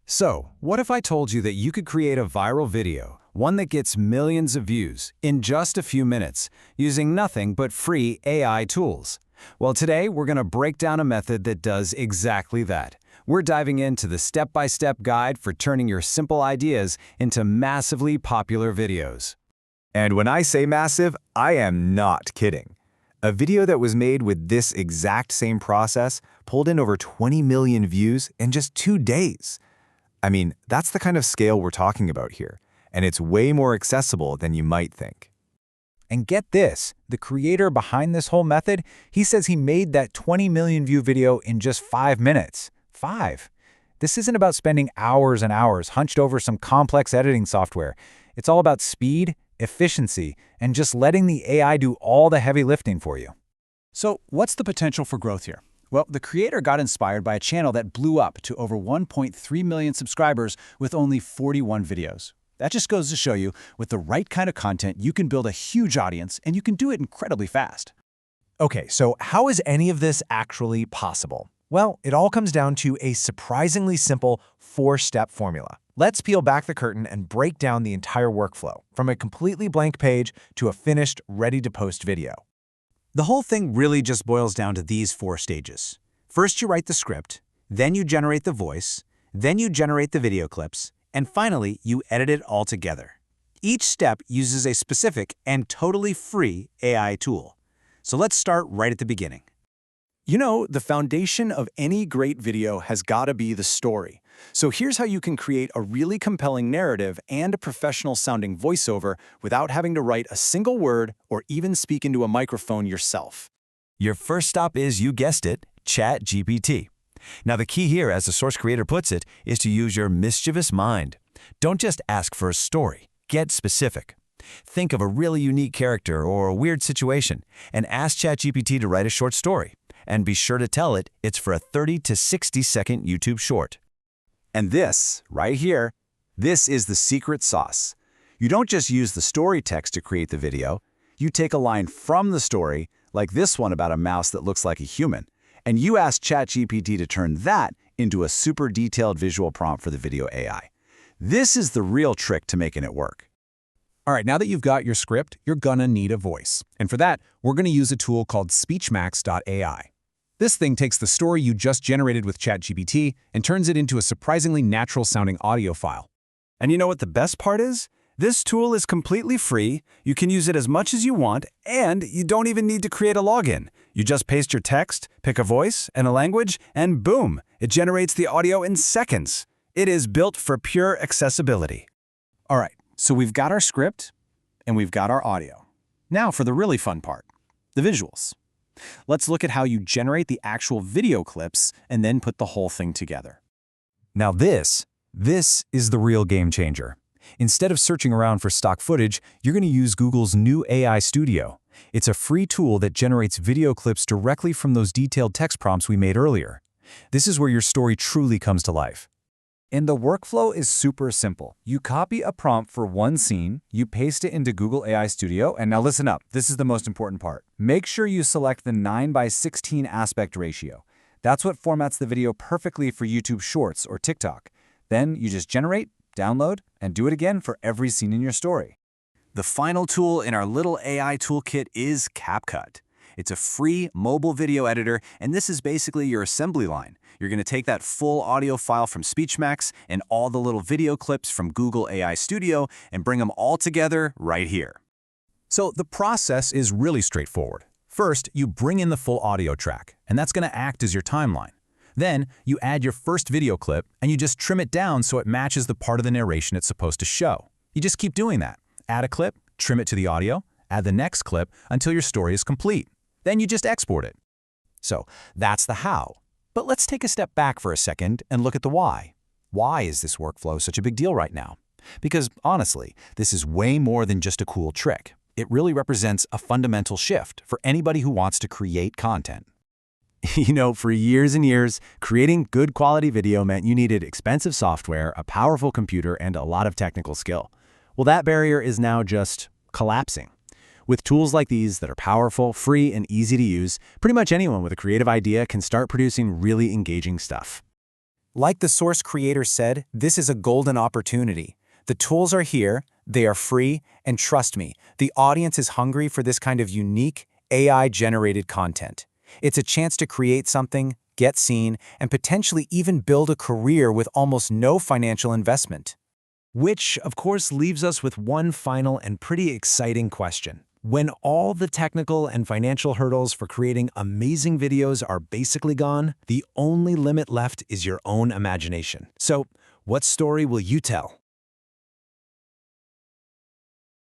So, what if I told you that you could create a viral video, one that gets millions of views, in just a few minutes, using nothing but free AI tools? Well, today we're going to break down a method that does exactly that. We're diving into the step-by-step guide for turning your simple ideas into massively popular videos. And when I say massive, I am not kidding. A video that was made with this exact same process pulled in over 20 million views in just 2 days. I mean, that's the kind of scale we're talking about here, and it's way more accessible than you might think. And get this, the creator behind this whole method, he says he made that 20 million view video in just 5 minutes. 5. This isn't about spending hours and hours hunched over some complex editing software. It's all about speed, efficiency, and just letting the AI do all the heavy lifting for you. So what's the potential for growth here? Well, the creator got inspired by a channel that blew up to over 1.3 million subscribers with only 41 videos. That just goes to show you, with the right kind of content, you can build a huge audience, and you can do it incredibly fast. Okay, so how is any of this actually possible? Well, it all comes down to a surprisingly simple 4-step formula. Let's peel back the curtain and break down the entire workflow, from a completely blank page to a finished, ready-to-post video. The whole thing really just boils down to these 4 stages. First, you write the script, then you generate the voice, then you generate the video clips, and finally, you edit it all together. Each step uses a specific and totally free AI tool. So let's start right at the beginning. You know, the foundation of any great video has got to be the story. So here's how you can create a really compelling narrative and a professional-sounding voiceover without having to write a single word or even speak into a microphone yourself. Your first stop is, you guessed it, ChatGPT. Now the key here, as the source creator puts it, is to use your mischievous mind. Don't just ask for a story. Get specific. Think of a really unique character or a weird situation and ask ChatGPT to write a short story. And be sure to tell it it's for a 30 to 60-second YouTube short. And this, right here, this is the secret sauce. You don't just use the story text to create the video. You take a line from the story, like this one about a mouse that looks like a human, and you ask ChatGPT to turn that into a super detailed visual prompt for the video AI. This is the real trick to making it work. All right, now that you've got your script, you're gonna need a voice. And for that, we're gonna use a tool called SpeechMax.ai. This thing takes the story you just generated with ChatGPT and turns it into a surprisingly natural-sounding audio file. And you know what the best part is? This tool is completely free, you can use it as much as you want, and you don't even need to create a login. You just paste your text, pick a voice and a language, and boom, it generates the audio in seconds. It is built for pure accessibility. All right, so we've got our script and we've got our audio. Now for the really fun part, the visuals. Let's look at how you generate the actual video clips and then put the whole thing together. Now this is the real game changer. Instead of searching around for stock footage, you're going to use Google's new AI Studio. It's a free tool that generates video clips directly from those detailed text prompts we made earlier. This is where your story truly comes to life. And the workflow is super simple. You copy a prompt for one scene, you paste it into Google AI Studio, and now listen up, this is the most important part. Make sure you select the 9:16 aspect ratio. That's what formats the video perfectly for YouTube Shorts or TikTok. Then you just generate, download, and do it again for every scene in your story. The final tool in our little AI toolkit is CapCut. It's a free mobile video editor, and this is basically your assembly line. You're going to take that full audio file from SpeechMax and all the little video clips from Google AI Studio and bring them all together right here. So the process is really straightforward. First, you bring in the full audio track, and that's going to act as your timeline. Then, you add your first video clip, and you just trim it down so it matches the part of the narration it's supposed to show. You just keep doing that. Add a clip, trim it to the audio, add the next clip until your story is complete. Then you just export it. So that's the how. But let's take a step back for a second and look at the why. Why is this workflow such a big deal right now? Because honestly, this is way more than just a cool trick. It really represents a fundamental shift for anybody who wants to create content. You know, for years and years, creating good quality video meant you needed expensive software, a powerful computer, and a lot of technical skill. Well, that barrier is now just collapsing. With tools like these that are powerful, free, and easy to use, pretty much anyone with a creative idea can start producing really engaging stuff. Like the source creator said, this is a golden opportunity. The tools are here, they are free, and trust me, the audience is hungry for this kind of unique, AI-generated content. It's a chance to create something, get seen, and potentially even build a career with almost no financial investment. Which, of course, leaves us with one final and pretty exciting question. When all the technical and financial hurdles for creating amazing videos are basically gone, the only limit left is your own imagination. So, what story will you tell?